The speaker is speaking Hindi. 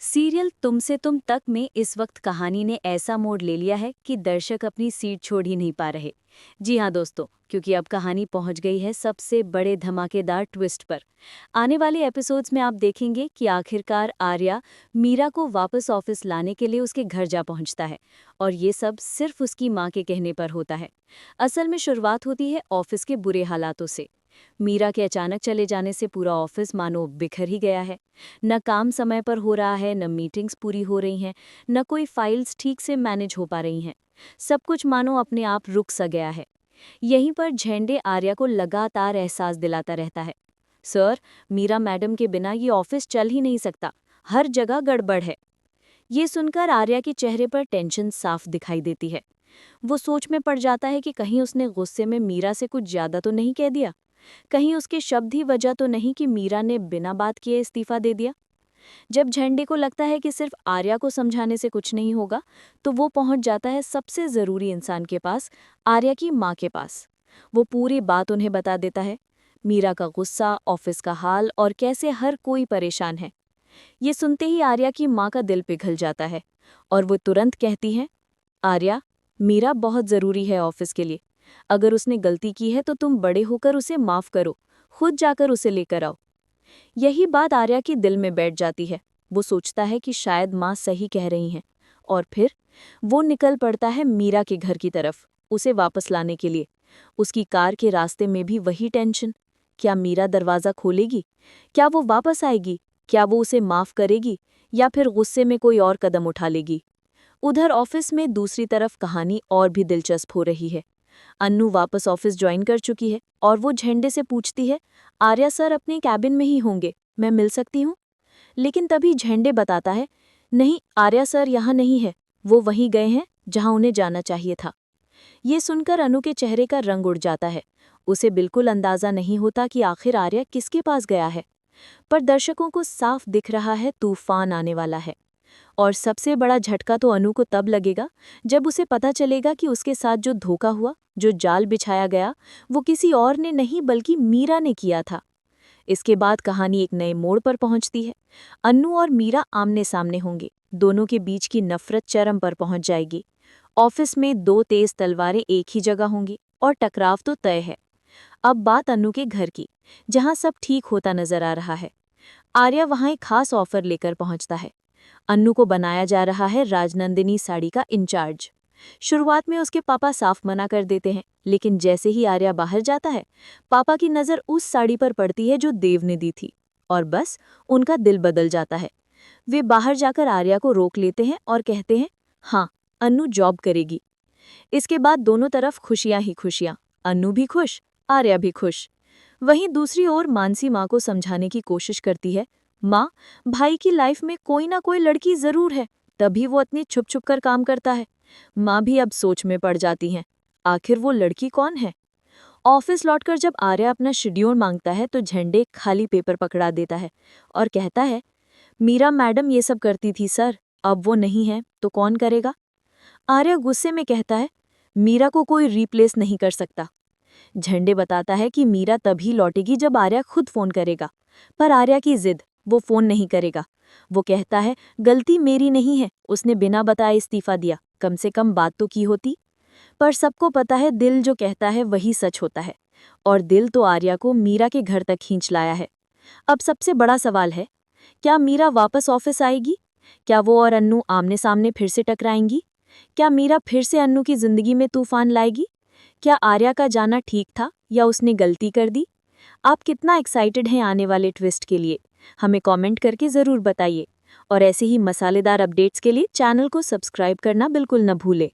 सीरियल तुमसे तुम तक में इस वक्त कहानी ने ऐसा मोड़ ले लिया है कि दर्शक अपनी सीट छोड़ ही नहीं पा रहे। जी हाँ दोस्तों, क्योंकि अब कहानी पहुंच गई है सबसे बड़े धमाकेदार ट्विस्ट पर। आने वाले एपिसोड्स में आप देखेंगे कि आखिरकार आर्या मीरा को वापस ऑफिस लाने के लिए उसके घर जा पहुंचता है, और ये सब सिर्फ उसकी माँ के कहने पर होता है। असल में शुरुआत होती है ऑफिस के बुरे हालातों से। मीरा के अचानक चले जाने से पूरा ऑफिस मानो बिखर ही गया है। न काम समय पर हो रहा है, न मीटिंग्स पूरी हो रही हैं, न कोई फाइल्स ठीक से मैनेज हो पा रही हैं। सब कुछ मानो अपने आप रुक सा गया है। यहीं पर झेंडे आर्या को लगातार एहसास दिलाता रहता है, सर, मीरा मैडम के बिना ये ऑफिस चल ही नहीं सकता, हर जगह गड़बड़ है। ये सुनकर आर्या के चेहरे पर टेंशन साफ दिखाई देती है। वो सोच में पड़ जाता है कि कहीं उसने गुस्से में मीरा से कुछ ज्यादा तो नहीं कह दिया। कहीं उसके शब्द ही वजह तो नहीं कि मीरा ने बिना बात किए इस्तीफा दे दिया। जब झंडे को लगता है कि सिर्फ आर्या को समझाने से कुछ नहीं होगा, तो वो पहुंच जाता है सबसे जरूरी इंसान के पास, आर्या की माँ के पास। वो पूरी बात उन्हें बता देता है, मीरा का गुस्सा, ऑफिस का हाल और कैसे हर कोई परेशान है। ये सुनते ही आर्या की माँ का दिल पिघल जाता है और वो तुरंत कहती है, आर्या, मीरा बहुत जरूरी है ऑफिस के लिए। अगर उसने गलती की है तो तुम बड़े होकर उसे माफ करो, खुद जाकर उसे लेकर आओ। यही बात आर्या के दिल में बैठ जाती है। वो सोचता है कि शायद माँ सही कह रही हैं, और फिर वो निकल पड़ता है मीरा के घर की तरफ, उसे वापस लाने के लिए। उसकी कार के रास्ते में भी वही टेंशन। क्या मीरा दरवाज़ा खोलेगी? क्या वो वापस आएगी? क्या वो उसे माफ करेगी, या फिर गुस्से में कोई और कदम उठा लेगी? उधर ऑफिस में दूसरी तरफ कहानी और भी दिलचस्प हो रही है। अन्नू वापस ऑफिस ज्वाइन कर चुकी है और वो झंडे से पूछती है, आर्या सर अपने कैबिन में ही होंगे, मैं मिल सकती हूँ? लेकिन तभी झंडे बताता है, नहीं, आर्या सर यहाँ नहीं है, वो वहीं गए हैं जहाँ उन्हें जाना चाहिए था। ये सुनकर अनु के चेहरे का रंग उड़ जाता है। उसे बिल्कुल अंदाजा नहीं होता कि आखिर आर्या किसके पास गया है। पर दर्शकों को साफ दिख रहा है तूफान आने वाला है। और सबसे बड़ा झटका तो अनु को तब लगेगा जब उसे पता चलेगा कि उसके साथ जो धोखा हुआ, जो जाल बिछाया गया, वो किसी और ने नहीं बल्कि मीरा ने किया था। इसके बाद कहानी एक नए मोड़ पर पहुंचती है। अन्नू और मीरा आमने सामने होंगे। दोनों के बीच की नफरत चरम पर पहुंच जाएगी। ऑफिस में दो तेज तलवारें एक ही जगह होंगी और टकराव तो तय है। अब बात अन्नू के घर की, जहां सब ठीक होता नजर आ रहा है। आर्या वहां एक खास ऑफर लेकर पहुंचता है। अन्नू को बनाया जा रहा है राजनंदिनी साड़ी का इंचार्ज। शुरुआत में उसके पापा साफ मना कर देते हैं, लेकिन जैसे ही आर्या बाहर जाता है, पापा की नज़र उस साड़ी पर पड़ती है जो देव ने दी थी, और बस उनका दिल बदल जाता है। वे बाहर जाकर आर्या को रोक लेते हैं और कहते हैं, हाँ, अन्नू जॉब करेगी। इसके बाद दोनों तरफ खुशियां ही खुशियां, अन्नू भी खुश, आर्या भी खुश। वहीं दूसरी ओर मानसी माँ को समझाने की कोशिश करती है, माँ, भाई की लाइफ में कोई ना कोई लड़की जरूर है, तभी वो इतनी छुप छुप कर काम करता है। माँ भी अब सोच में पड़ जाती हैं, आखिर वो लड़की कौन है? ऑफिस लौटकर जब आर्या अपना शेड्यूल मांगता है तो झंडे खाली पेपर पकड़ा देता है और कहता है, मीरा मैडम ये सब करती थी सर, अब वो नहीं है तो कौन करेगा? आर्या गुस्से में कहता है, मीरा को कोई रिप्लेस नहीं कर सकता। झंडे बताता है कि मीरा तभी लौटेगी जब आर्या खुद फोन करेगा। पर आर्या की जिद, वो फोन नहीं करेगा। वो कहता है, गलती मेरी नहीं है, उसने बिना बताए इस्तीफा दिया, कम से कम बात तो की होती। पर सबको पता है दिल जो कहता है वही सच होता है, और दिल तो आर्या को मीरा के घर तक खींच लाया है। अब सबसे बड़ा सवाल है, क्या मीरा वापस ऑफिस आएगी? क्या वो और अन्नू आमने सामने फिर से टकराएंगी? क्या मीरा फिर से अन्नू की जिंदगी में तूफान लाएगी? क्या आर्या का जाना ठीक था या उसने गलती कर दी? आप कितना एक्साइटेड हैं आने वाले ट्विस्ट के लिए? हमें कमेंट करके ज़रूर बताइए। और ऐसे ही मसालेदार अपडेट्स के लिए चैनल को सब्सक्राइब करना बिल्कुल न भूलें।